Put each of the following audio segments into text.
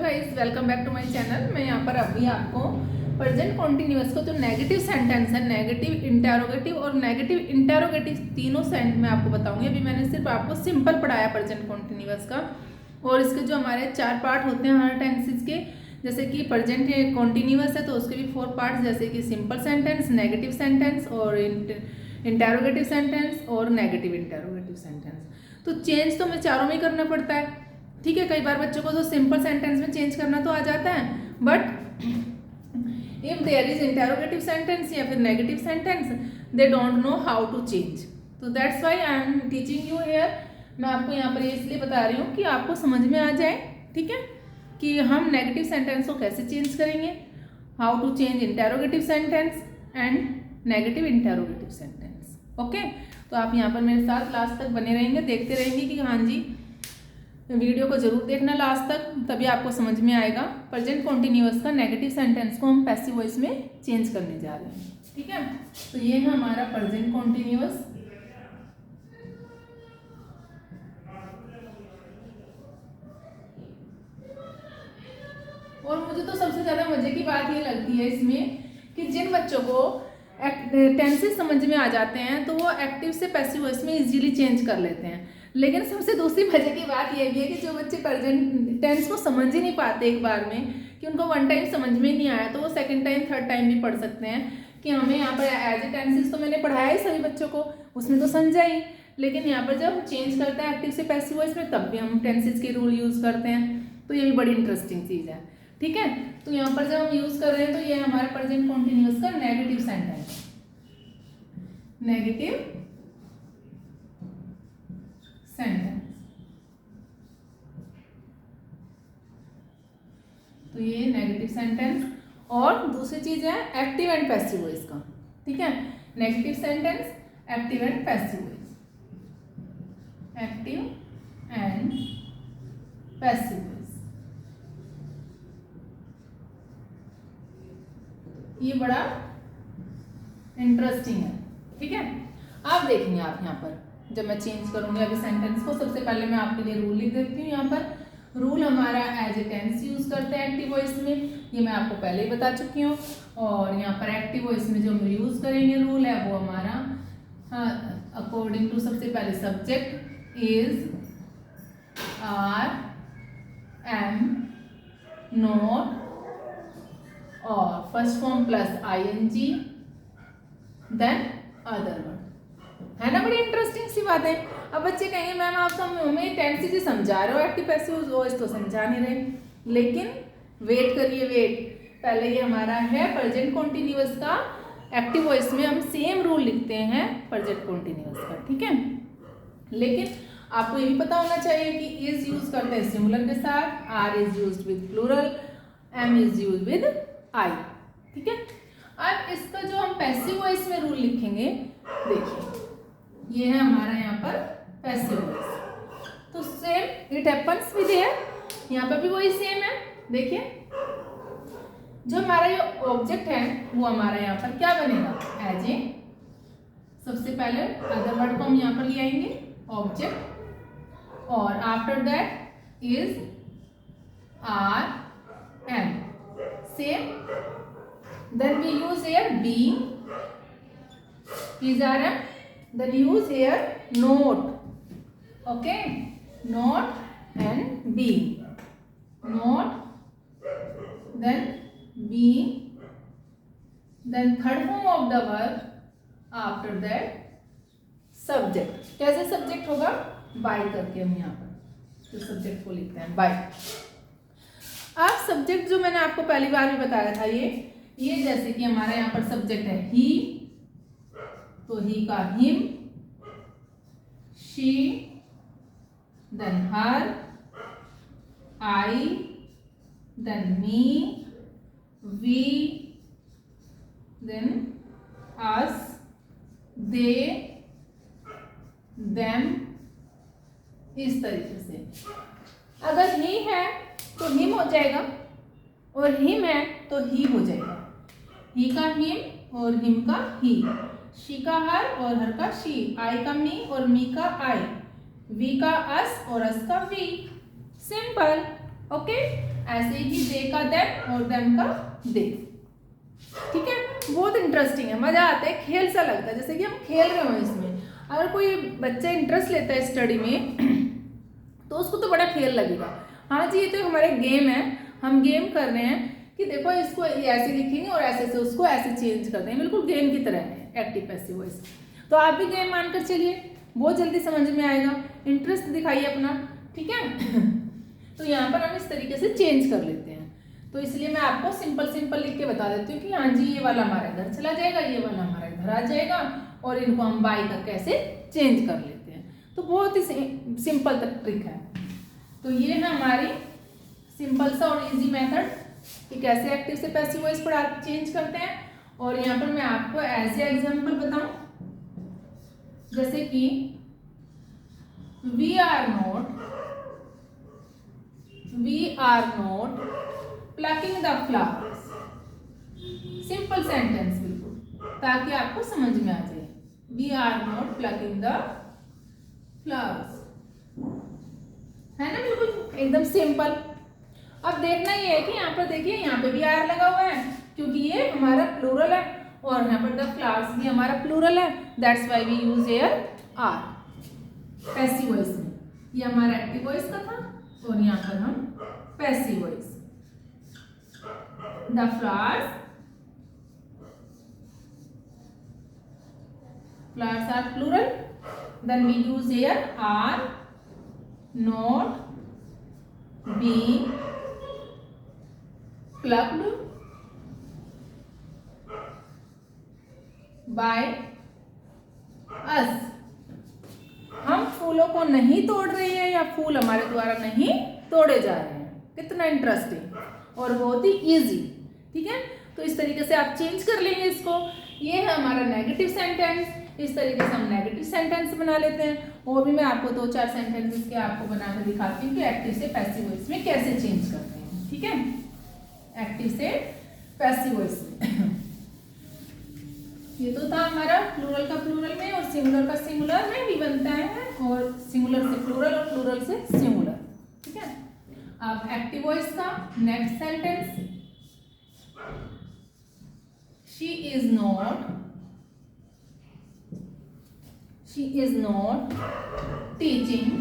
Guys, welcome back to my channel. मैं यहाँ पर अभी आपको प्रेजेंट कॉन्टिन्यूअस को जो नेगेटिव सेंटेंस है, नेगेटिव इंटेरोगेटिव और नेगेटिव इंटेरोगेटिव तीनों सेंट में आपको बताऊंगी। अभी मैंने सिर्फ आपको सिंपल पढ़ाया प्रेजेंट कॉन्टिन्यूअस का, और इसके जो हमारे 4 पार्ट होते हैं हर टेंसेस के, जैसे कि प्रेजेंट कॉन्टिन्यूअस है तो उसके भी 4 पार्ट, जैसे कि सिंपल सेंटेंस, नेगेटिव सेंटेंस और इंटेरोगेटिव सेंटेंस और नेगेटिव इंटेरोगेटिव सेंटेंस। तो चेंज तो हमें चारों में ही करना पड़ता है, ठीक है। कई बार बच्चों को तो सिंपल सेंटेंस में चेंज करना तो आ जाता है, but if there is interrogative sentence या फिर negative sentence, they don't know how to change. तो that's why I am teaching you here. मैं आपको यहाँ पर इसलिए बता रही हूँ कि आपको समझ में आ जाए, ठीक है, कि हम नेगेटिव सेंटेंस को कैसे चेंज करेंगे, how to change interrogative sentence and negative interrogative sentence. Okay, तो आप यहाँ पर मेरे साथ लास्ट तक बने रहेंगे, देखते रहेंगे कि हाँ जी, वीडियो को जरूर देखना लास्ट तक, तभी आपको समझ में आएगा। प्रेजेंट कॉन्टिन्यूअस का नेगेटिव सेंटेंस को हम पैसिव वॉइस में चेंज करने जा रहे हैं, ठीक है। तो ये है हमारा प्रेजेंट कॉन्टिन्यूअस। और मुझे तो सबसे ज्यादा मजे की बात ये लगती है इसमें कि जिन बच्चों को टेंसेस समझ में आ जाते हैं तो वो एक्टिव से पैसिव वॉइस में इजीली चेंज कर लेते हैं। लेकिन सबसे दूसरी मजे की बात ये भी है कि जो बच्चे प्रेजेंट टेंस को समझ ही नहीं पाते एक बार में, कि उनको वन टाइम समझ में नहीं आया, तो वो सेकंड टाइम थर्ड टाइम भी पढ़ सकते हैं कि हमें यहाँ पर एज ए टेंसेस तो मैंने पढ़ाया ही सभी बच्चों को, उसमें तो समझा ही, लेकिन यहाँ पर जब हम चेंज करते हैं एक्टिव से पैसिव वॉइस में तब भी हम टेंसेस के रूल यूज करते हैं। तो ये भी बड़ी इंटरेस्टिंग चीज़ है, ठीक है। तो यहाँ पर जब हम यूज कर रहे हैं तो ये हमारा प्रेजेंट कॉन्टिन्यूअस का नेगेटिव सेंटेंस, नेगेटिव सेंटेंस। तो ये नेगेटिव सेंटेंस। और दूसरी चीज है एक्टिव एंड पैसिव वॉइस का, ठीक है। Negative sentence, active and passive voice, active and passive voice. ये बड़ा इंटरेस्टिंग है, ठीक है। आप देखेंगे, आप यहाँ पर जब मैं चेंज करूंगी अभी सेंटेंस को, सबसे पहले मैं आपके लिए रूल लिख देती हूँ। यहाँ पर रूल हमारा एज ए टेंस यूज करते हैं एक्टिव वॉइस में, ये मैं आपको पहले ही बता चुकी हूँ। और यहाँ पर एक्टिव वॉइस में जो हम यूज करेंगे रूल है वो हमारा अकॉर्डिंग टू, सबसे पहले subject is, are, am, not, और first form plus ING, then other word. है ना, बड़ी इंटरेस्टिंग सी बात है। अब बच्चे कहेंगे मैम आप तो हमें टेंस ही समझा रहे हो, एक्टिव पैसिव वॉइस तो समझा नहीं रहे। लेकिन वेट करिए, वेट, पहले ये हमारा है प्रेजेंट कॉन्टिन्यूअस का। एक्टिव वॉइस में हम सेम रूल लिखते हैं प्रेजेंट कॉन्टिन्यूअस का, ठीक है। लेकिन आपको ये भी पता होना चाहिए कि इज यूज करते हैं सिंगुलर के साथ, are is used with plural, am is used with I, ठीक है। अब इसका जो हम पैसिव वॉइस में रूल लिखेंगे, देखिए ये है हमारा यहाँ पर पैसिव वॉइस। तो same it happens with here, यहाँ पर भी वही सेम है। देखिए जो हमारा ये ऑब्जेक्ट है वो हमारा यहाँ पर क्या बनेगा, एज ए, सबसे पहले अदर वर्ड को हम यहाँ पर ले आएंगे ऑब्जेक्ट, और after that is, are, am, same. Then we use here being, is, are, am. Then use here not, okay, not and being, not, then being, then third form of the verb, after that subject। कैसे subject होगा, by करके हम यहाँ पर तो subject को लिखते हैं by। अब सब्जेक्ट जो मैंने आपको पहली बार भी बताया था, ये जैसे कि हमारा यहाँ पर सब्जेक्ट है ही, तो ही का him, she, then her, I, then me, we, then us, they, them, इस तरीके से। अगर ही है तो हिम हो जाएगा, और हिम है तो ही हो जाएगा। ही का हिम और हिम का ही, शी का हर और हर का शी, आई का मी और मी का आई, वी का अस और अस का वी। Simple, okay. ऐसे ही दे का देम और देम का दे। ठीक है, बहुत इंटरेस्टिंग है, मजा आता है, खेल सा लगता है जैसे कि हम खेल रहे हो इसमें। अगर कोई बच्चा इंटरेस्ट लेता है स्टडी में तो उसको तो बड़ा खेल लगेगा। हाँ जी, ये तो हमारे गेम है, हम गेम कर रहे हैं कि देखो इसको ऐसे लिखेंगे और ऐसे से उसको ऐसे चेंज कर देंगे, बिल्कुल गेम की तरह है एक्टिव पैसिव वॉइस। तो आप भी गेम मानकर चलिए, बहुत जल्दी समझ में आएगा, इंटरेस्ट दिखाइए अपना। ठीक है तो यहाँ पर हम इस तरीके से चेंज कर लेते हैं। तो इसलिए मैं आपको सिंपल सिंपल लिख के बता देती हूँ कि हाँ जी, ये वाला हमारा इधर चला जाएगा, ये वाला हमारा इधर आ जाएगा, और इनको हम बाई करके ऐसे चेंज कर लेते हैं। तो बहुत ही सिंपल ट्रिक है। तो ये है हमारी सिंपल सा और इजी मेथड कि कैसे एक्टिव से पैसिव वॉइस पढ़ा चेंज करते हैं। और यहाँ पर मैं आपको एज ए एग्जाम्पल बताऊं, जैसे कि we are not plucking the flowers. Simple sentence बिल्कुल, ताकि आपको समझ में आ जाए। We are not plucking the flowers, है ना, बिल्कुल एकदम सिंपल। अब देखना ये है कि यहाँ पर देखिए, यहाँ पे भी आर लगा हुआ है क्योंकि ये हमारा प्लूरल है, और यहाँ पर द फ्लावर्स भी हमारा प्लूरल है, that's why we use here are passive voice में। ये हमारा एक्टिव वॉइस का था और यहाँ पर हम passive voice. The flowers are plural, then we use here are not being plucked by us। हम फूलों को नहीं तोड़ रहे हैं या फूल हमारे द्वारा नहीं तोड़े जा रहे हैं। कितना इंटरेस्टिंग और बहुत ही इजी। ठीक है, तो इस तरीके से आप चेंज कर लेंगे इसको। ये है हमारा नेगेटिव सेंटेंस, इस तरीके से हम नेगेटिव सेंटेंस बना लेते हैं। और भी मैं आपको 2-4 सेंटेंसेस के आपको बनाकर दिखाती हूँ कि एक्टिव से पैसिव वॉइस में कैसे चेंज करते हैं। ठीक है, एक्टिव से पैसिव वॉइस में ये तो था हमारा प्लूरल का प्लूरल में और सिंगुलर का सिंगुलर में भी बनता है, और सिंगुलर से प्लूरल और प्लूरल से सिंगुलर। ठीक है, अब एक्टिव वॉइस का next sentence, she is not teaching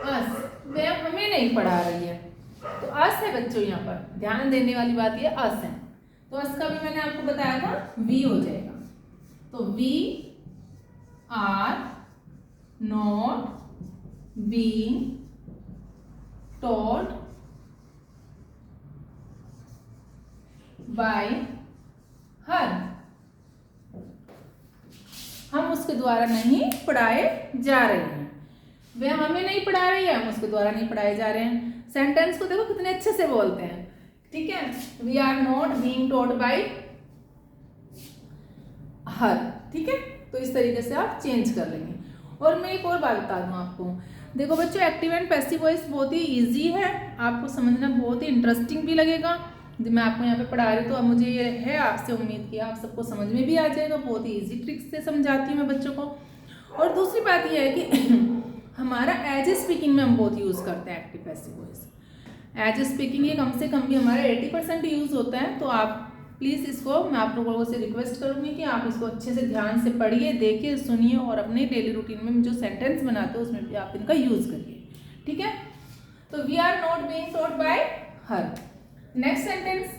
us. वह हमें नहीं पढ़ा रही है। तो अस है बच्चों, यहाँ पर ध्यान देने वाली बात ये अस है। तो अस का भी मैंने आपको बताया था वी हो जाएगा। तो we are not being taught by her. हम उसके द्वारा नहीं पढ़ाए जा रहे हैं। वह हमें नहीं पढ़ा रही है, हम उसके द्वारा नहीं पढ़ाए जा रहे हैं। सेंटेंस को देखो कितने अच्छे से बोलते हैं। ठीक है, we are not being taught by her. ठीक है, तो इस तरीके से आप चेंज कर लेंगे। और मैं एक और बात बता दूं आपको, देखो बच्चों, एक्टिव एंड पैसिव वॉइस बहुत ही इजी है, आपको समझना बहुत ही इंटरेस्टिंग भी लगेगा। मैं आपको यहाँ पे पढ़ा रही हूँ तो अब मुझे ये है आपसे उम्मीद कि आप सबको समझ में भी आ जाएगा। बहुत ही इजी ट्रिक्स से समझाती हूँ मैं बच्चों को। और दूसरी बात यह है कि हमारा एज ए स्पीकिंग में हम बहुत यूज़ करते हैं active passive voice. As a speaking ये कम से कम भी हमारा 80% यूज़ होता है। तो आप प्लीज़ इसको, मैं आप लोगों से रिक्वेस्ट करूँगी कि आप इसको अच्छे से ध्यान से पढ़िए, देखिए, सुनिए और अपने डेली रूटीन में जो सेंटेंस बनाते हो उसमें भी आप इनका यूज़ करिए। ठीक है, तो we are not being taught by her. Next sentence,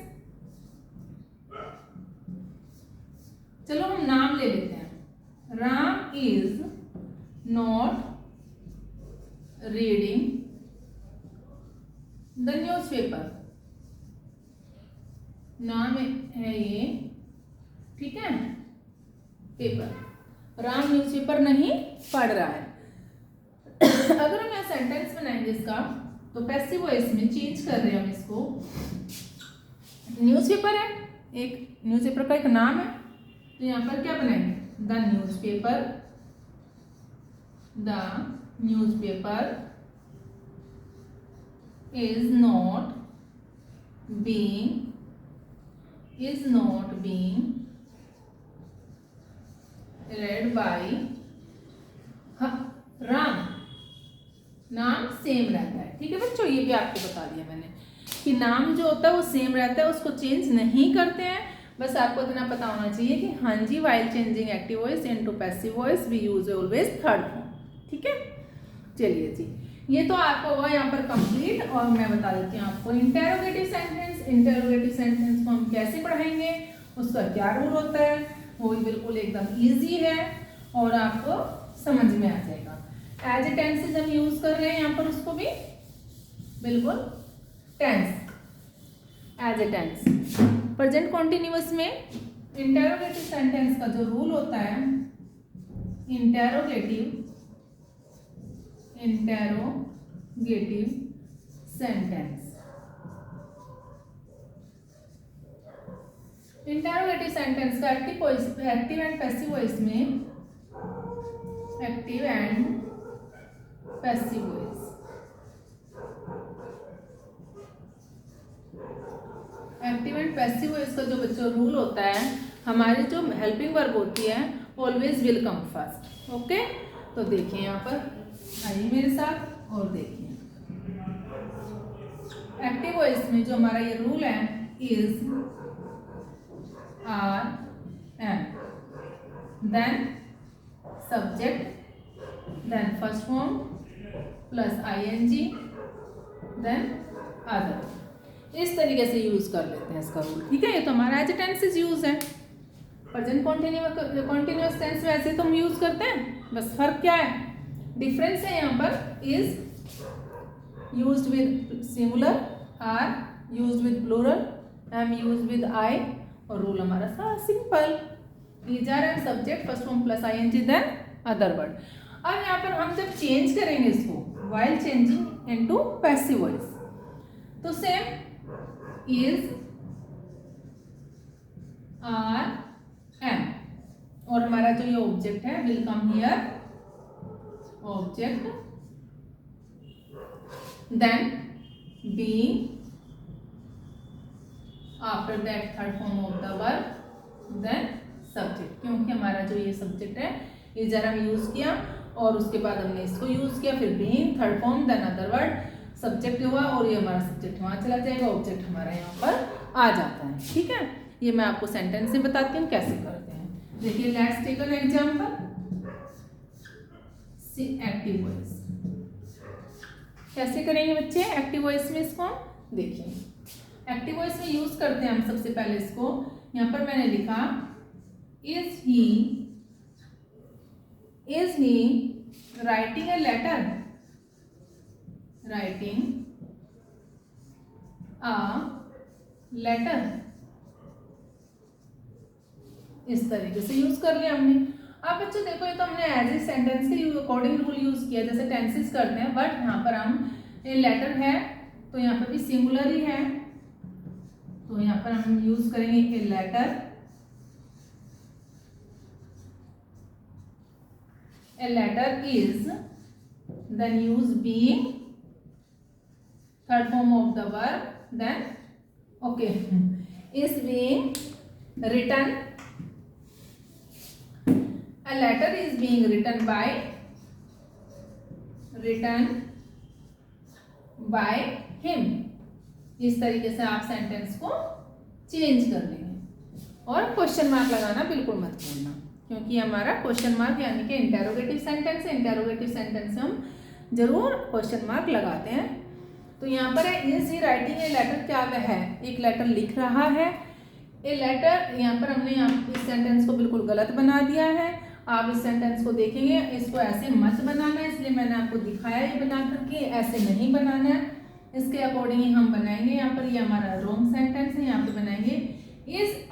चलो हम नाम ले लेते हैं। Ram is not reading the newspaper. नाम है ये, ठीक है, पेपर। राम न्यूज़पेपर नहीं पढ़ रहा है। अगर हम यहाँ सेंटेंस बनाएंगे इसका, तो पैसिव वॉइस में चेंज कर रहे हैं हम इसको। न्यूज़पेपर है, एक न्यूज़पेपर का एक नाम है, तो यहाँ पर क्या बनाएंगे, the newspaper is not being read by Ram। नाम सेम रहता है। ठीक है बच्चों, ये भी आपको बता दिया मैंने कि नाम जो होता है वो सेम रहता है, उसको चेंज नहीं करते हैं। बस आपको इतना पता होना चाहिए कि हाँ जी, while changing active voice into passive voice we use always third form. ठीक है, चलिए जी, ये तो आपको हुआ यहाँ पर कंप्लीट। और मैं बता देती हूँ आपको इंटेरोगेटिव सेंटेंस। इंटेरोगेटिव सेंटेंस को हम कैसे पढ़ाएंगे, उसका क्या रूल होता है, वो भी बिल्कुल एकदम ईजी है और आपको समझ में आ जाएगा। एज ए टेंसेज हम यूज कर रहे हैं यहाँ पर, उसको भी बिल्कुल tense, as a tense. Present continuous में इंटेरोगेटिव सेंटेंस का जो रूल होता है, इंटेरोगेटिव सेंटेंस। इंटेरोगेटिव सेंटेंस का एक्टिव एंड पैसिव वॉइस में, active and passive voice, active and passive voice का जो बच्चों रूल होता है, हमारी जो हेल्पिंग वर्ब होती है always will come first. Okay, तो देखिए यहाँ पर आइए मेरे साथ और देखिए, एक्टिव वॉइस में जो हमारा ये रूल है, is, are, am, then subject, then first form plus ING, then other. इस तरीके से यूज कर लेते हैं इसका रूल। ठीक है, ये तो हमारा एज ए टेंसेस यूज है। प्रेजेंट कॉन्टिन्यूअस टेंस वैसे तो हम यूज करते हैं, बस फर्क क्या है, डिफरेंस है यहाँ पर, is used with singular, are used with plural, am used with I, और रूल हमारा सा simple, is, are, am, subject, first form plus ING, then other word. अब यहाँ पर हम जब चेंज करेंगे इसको, while changing into passive voice, तो सेम इज, आर, एम, और हमारा जो ये ऑब्जेक्ट है will come here, object, then being, after that third form of the verb, then subject. क्योंकि हमारा जो ये सब्जेक्ट है, ये जरा हम यूज किया और उसके बाद हमने इसको यूज किया, फिर being third form, then other word, subject हुआ और ये हमारा सब्जेक्ट वहां चला जाएगा, ऑब्जेक्ट हमारा यहाँ पर आ जाता है। ठीक है, ये मैं आपको सेंटेंस से बताती हूँ कैसे करते हैं। देखिए, let's take an example, active voice. कैसे करेंगे बच्चे एक्टिव वॉइस में इसको, देखिए एक्टिव वॉइस में यूज करते हैं हम सबसे पहले इसको, यहां पर मैंने लिखा is he writing a letter, writing a letter, इस तरीके से यूज कर लिया हमने। अब बच्चों देखो, ये तो हमने एज ए सेंटेंस के अकॉर्डिंग रूल यूज किया, जैसे टेंसेस करते हैं, बट यहाँ पर हम ये लेटर है तो यहाँ पर भी सिंगुलर ही है, तो यहाँ पर हम यूज करेंगे a letter, a letter is, then use being, third form of the verb, then okay, is being written, a letter is being written by him। इस तरीके से आप सेंटेंस को चेंज कर लेंगे, और क्वेश्चन मार्क लगाना बिल्कुल मत भूलना, क्योंकि हमारा क्वेश्चन मार्क यानी कि इंटेरोगेटिव सेंटेंस है, इंटेरोगेटिव सेंटेंस हम जरूर क्वेश्चन मार्क लगाते हैं। तो यहाँ पर है is he writing a letter, क्या वह है एक लेटर लिख रहा है, ए लेटर, यहाँ पर हमने इस सेंटेंस को बिल्कुल गलत बना दिया है। आप इस सेंटेंस को देखेंगे, इसको ऐसे मत बनाना है, इसलिए मैंने आपको दिखाया ये बना करके, ऐसे नहीं बनाना है, इसके अकॉर्डिंग ही हम बनाएंगे। यहाँ पर ये हमारा रॉन्ग सेंटेंस है, यहाँ पे बनाएंगे is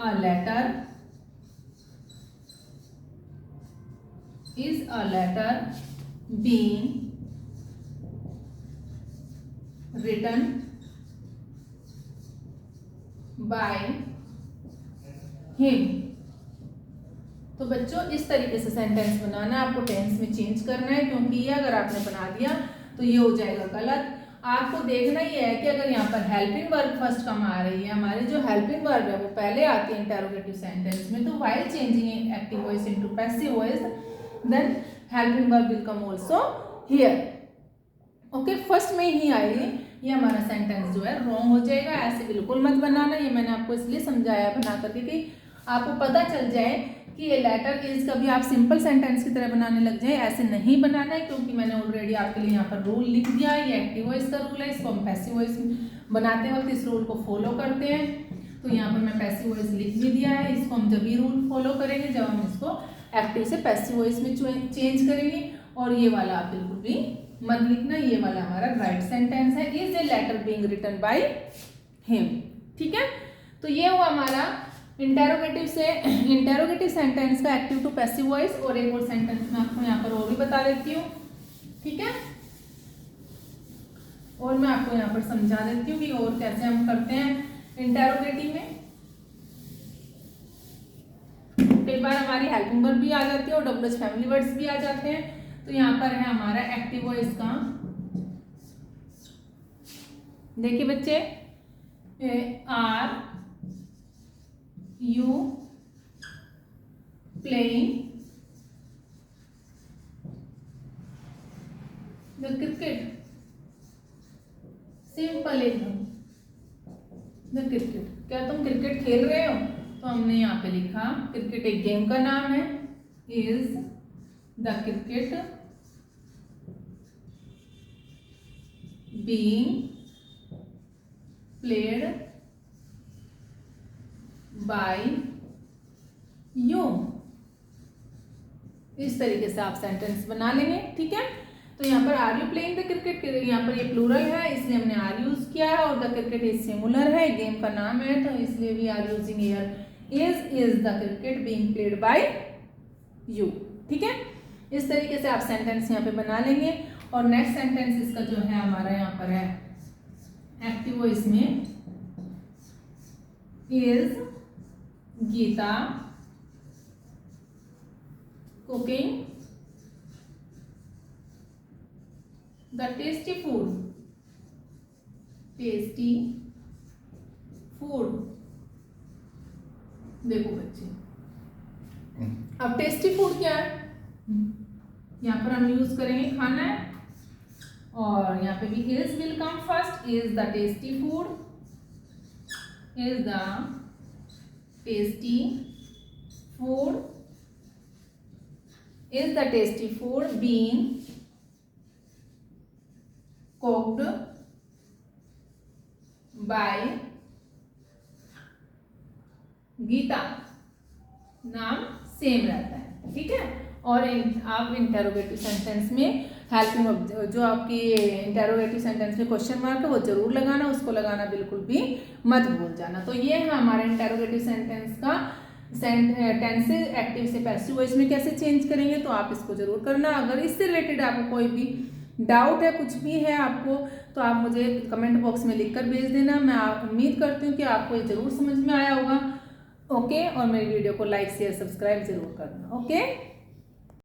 a letter being written by him. तो बच्चों इस तरीके से सेंटेंस बनाना है, आपको टेंस में चेंज करना है, क्योंकि ये अगर आपने बना दिया तो ये हो जाएगा गलत। आपको देखना ही है कि अगर यहाँ पर हेल्पिंग वर्ब फर्स्ट कम आ रही है, हमारी जो हेल्पिंग वर्ब है वो पहले आती है इंटेरोगेटिव सेंटेंस में, तो while changing active voice into passive voice, then helping verb will come also here. Okay, first में ही आएगी, ये हमारा सेंटेंस जो है रॉन्ग हो जाएगा। ऐसे बिल्कुल मत बनाना, ये मैंने आपको इसलिए समझाया बना करके कि आपको पता चल जाए कि ये लेटर इज कभी आप सिंपल सेंटेंस की तरह बनाने लग जाए। ऐसे नहीं बनाना है, क्योंकि मैंने ऑलरेडी आपके लिए यहाँ पर रूल लिख दिया है। ये एक्टिव वॉइस का रूल है, इसको हम पैसिव वॉइस बनाते वक्त इस रूल को फॉलो करते हैं। तो यहाँ पर मैं पैसिव वॉइस लिख भी दिया है, इसको हम जब भी रूल फॉलो करेंगे जब हम इसको एक्टिव से पैसिव वॉइस में चेंज करेंगे। और ये वाला आप बिल्कुल भी मत लिखना, ये वाला हमारा राइट सेंटेंस है, is a letter being written by him. ठीक है, तो ये हुआ हमारा इंटेरोगेटिव सेंटेंस का एक्टिव टू पैसिव वॉइस। और एक और सेंटेंस मैं आपको यहाँ पर और भी बता देती हूँ। ठीक है, और मैं आपको यहाँ पर समझा देती हूँ कि और कैसे हम करते हैं इंटेरोगेटिव में। कई बार हमारी हेल्पिंग वर्ब भी आ जाती है और WH फैमिली वर्ड्स भी आ जाते हैं। तो यहाँ पर है हमारा एक्टिव वॉइस का, देखिए बच्चे, are you playing the cricket, simple एकदम, द क्रिकेट, क्या तुम क्रिकेट खेल रहे हो? तो हमने यहाँ पे लिखा क्रिकेट एक गेम का नाम है, is the cricket being played by you. इस तरीके से आप सेंटेंस बना लेंगे। ठीक है, तो यहाँ पर are you playing the cricket, यहाँ पर ये प्लूरल है इसलिए हमने आर यूज किया है, और द क्रिकेट इज सिंगुलर है, गेम का नाम है, तो इसलिए we are using here is the cricket being played by you. ठीक है, इस तरीके से आप सेंटेंस यहाँ पे बना लेंगे। और नेक्स्ट सेंटेंस इसका जो है हमारा यहाँ पर है एक्टिव वॉइस में, is Geeta cooking the tasty food, tasty food. देखो बच्चे, अब टेस्टी फूड क्या है, यहाँ पर हम यूज करेंगे खाना है, और यहाँ पे भी is will come first, is the tasty food, is the tasty food, is the tasty food being cooked by Geeta, नाम सेम रहता है। ठीक है, और आप इंटेरोगेटिव सेंटेंस में हेल्पिंग जो आपकी इंटेरोगेटिव सेंटेंस में क्वेश्चन मार्क है वो जरूर लगाना, उसको लगाना बिल्कुल भी मत भूल जाना। तो ये है हमारा इंटेरोगेटिव सेंटेंस का टेंस से एक्टिव से पैसिव वॉइस में कैसे चेंज करेंगे, तो आप इसको जरूर करना। अगर इससे रिलेटेड आपको कोई भी डाउट है, कुछ भी है आपको, तो आप मुझे कमेंट बॉक्स में लिखकर भेज देना। मैं उम्मीद करती हूँ कि आपको ये जरूर समझ में आया होगा। ओके, और मेरी वीडियो को लाइक शेयर सब्सक्राइब जरूर करना। ओके।